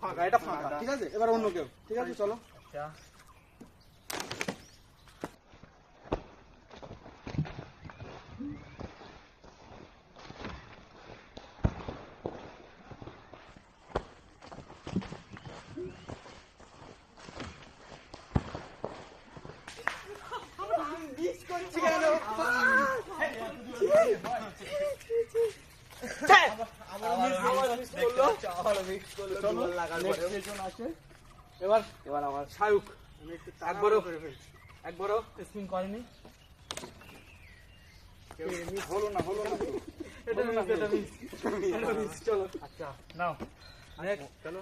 ফাঁকা, এটা ফাঁকা, ঠিক আছে? এবার অন্য কেউ, ঠিক আছে? চলো। আচ্ছা এবার আমার শায়ুক একবারও স্পিন করেনি। হলো না এটা মিস। চলো আচ্ছা নাও নেক্সট চলো।